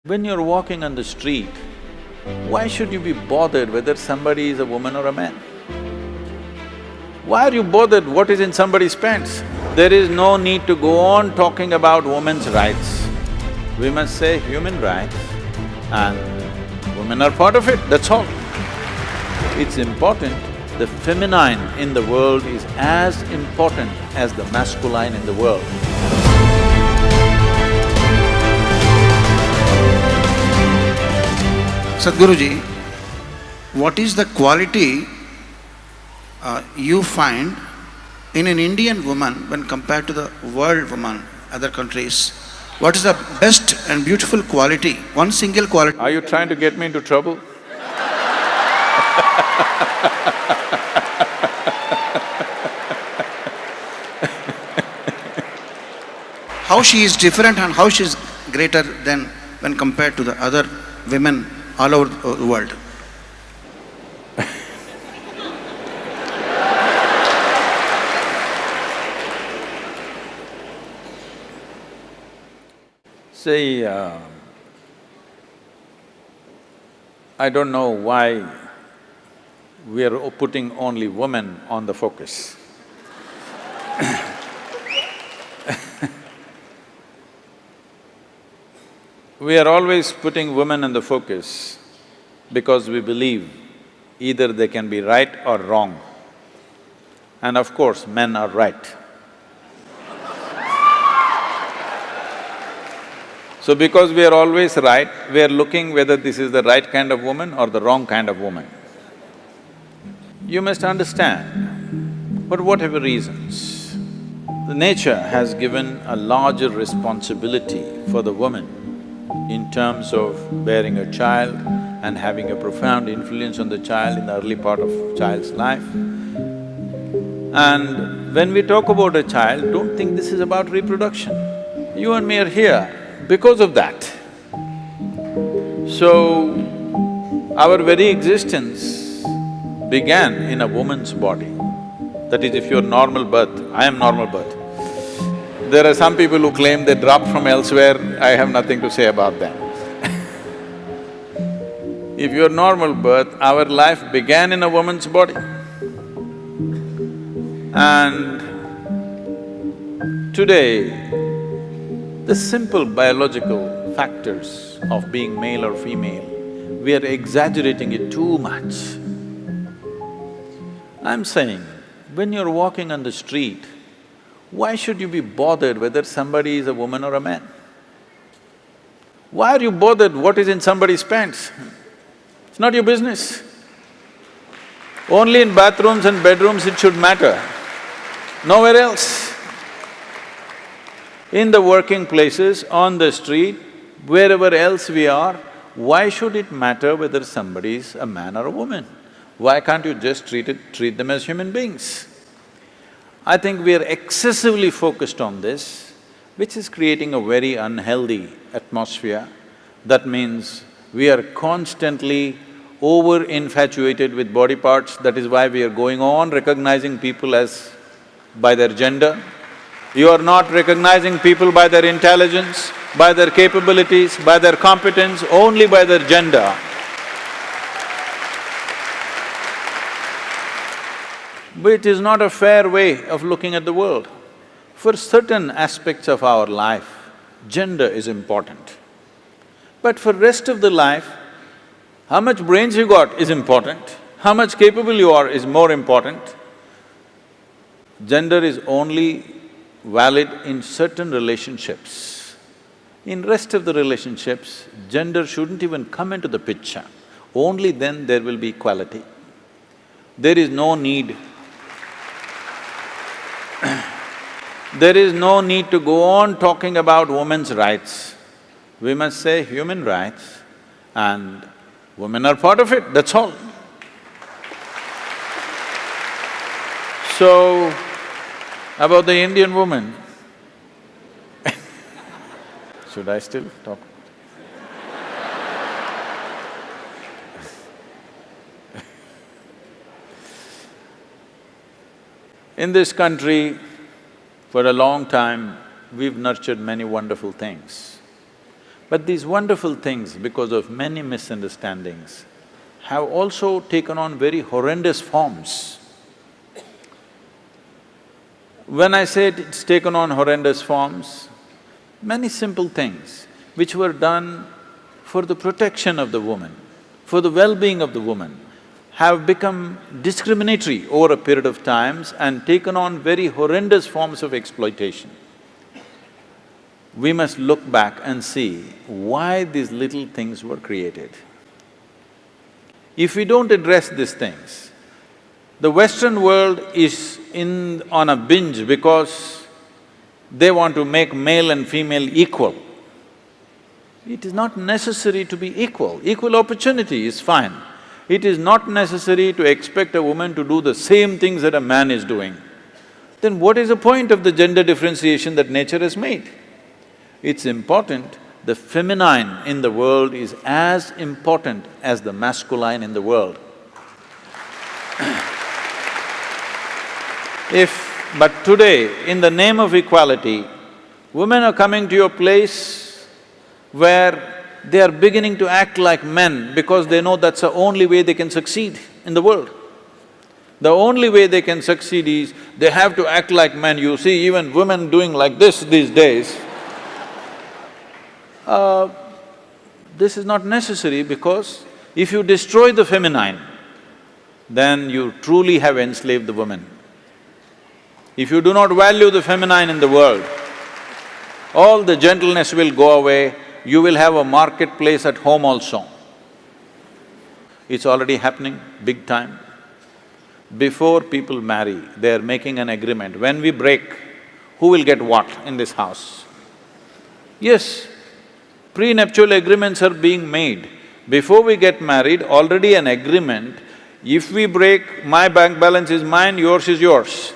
When you're walking on the street, why should you be bothered whether somebody is a woman or a man? Why are you bothered what is in somebody's pants? There is no need to go on talking about women's rights. We must say human rights and women are part of it, that's all. It's important. The feminine in the world is as important as the masculine in the world. Sadhguruji, what is the quality you find in an Indian woman when compared to the world woman, other countries? What is the best and beautiful quality, one single quality? Are you trying to get me into trouble? How she is different and how she is greater than when compared to the other women all over the world? See, I don't know why we are putting only women on the focus. We are always putting women on the focus because we believe either they can be right or wrong. And of course, men are right. So because we are always right, we are looking whether this is the right kind of woman or the wrong kind of woman. You must understand, for whatever reasons, the nature has given a larger responsibility for the woman in terms of bearing a child and having a profound influence on the child in the early part of child's life. And when we talk about a child, don't think this is about reproduction. You and me are here because of that. So, our very existence began in a woman's body. That is, if you're normal birth, I am normal birth. There are some people who claim they dropped from elsewhere, I have nothing to say about them. If you're normal birth, our life began in a woman's body. And today, the simple biological factors of being male or female, we are exaggerating it too much. I'm saying, when you're walking on the street, why should you be bothered whether somebody is a woman or a man? Why are you bothered what is in somebody's pants? It's not your business. Only in bathrooms and bedrooms it should matter, nowhere else. In the working places, on the street, wherever else we are, why should it matter whether somebody is a man or a woman? Why can't you just treat them as human beings? I think we are excessively focused on this, which is creating a very unhealthy atmosphere. That means we are constantly over-infatuated with body parts, that is why we are going on recognizing people as… by their gender. You are not recognizing people by their intelligence, by their capabilities, by their competence, only by their gender. But it is not a fair way of looking at the world. For certain aspects of our life, gender is important. But for rest of the life, how much brains you got is important, how much capable you are is more important. Gender is only valid in certain relationships. In rest of the relationships, gender shouldn't even come into the picture. Only then there will be equality. There is no need… there is no need to go on talking about women's rights. We must say human rights and women are part of it, that's all. So, about the Indian woman, should I still talk? In this country, for a long time, we've nurtured many wonderful things. But these wonderful things, because of many misunderstandings, have also taken on very horrendous forms. When I say it's taken on horrendous forms, many simple things which were done for the protection of the woman, for the well-being of the woman, have become discriminatory over a period of times and taken on very horrendous forms of exploitation. We must look back and see why these little things were created. If we don't address these things, the Western world is on a binge because they want to make male and female equal. It is not necessary to be equal. Equal opportunity is fine. It is not necessary to expect a woman to do the same things that a man is doing. Then what is the point of the gender differentiation that nature has made? It's important, the feminine in the world is as important as the masculine in the world. But today, in the name of equality, women are coming to a place where they are beginning to act like men because they know that's the only way they can succeed in the world. The only way they can succeed is they have to act like men. You see even women doing like this these days. This is not necessary because if you destroy the feminine, then you truly have enslaved the woman. If you do not value the feminine in the world, all the gentleness will go away, you will have a marketplace at home also. It's already happening big time. Before people marry, they're making an agreement, when we break, who will get what in this house? Yes, prenuptial agreements are being made. Before we get married, already an agreement, if we break, my bank balance is mine, yours is yours.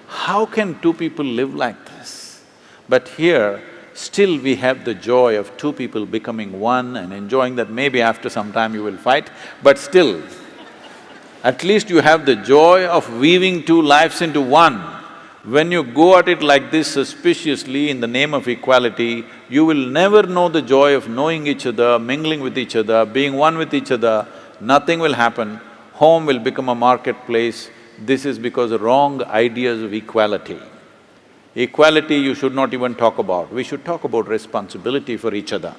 How can two people live like this? But here, still we have the joy of two people becoming one and enjoying that. Maybe after some time you will fight, but still, at least you have the joy of weaving two lives into one. When you go at it like this suspiciously in the name of equality, you will never know the joy of knowing each other, mingling with each other, being one with each other. Nothing will happen. Home will become a marketplace. This is because of wrong ideas of equality. Equality you should not even talk about. We should talk about responsibility for each other.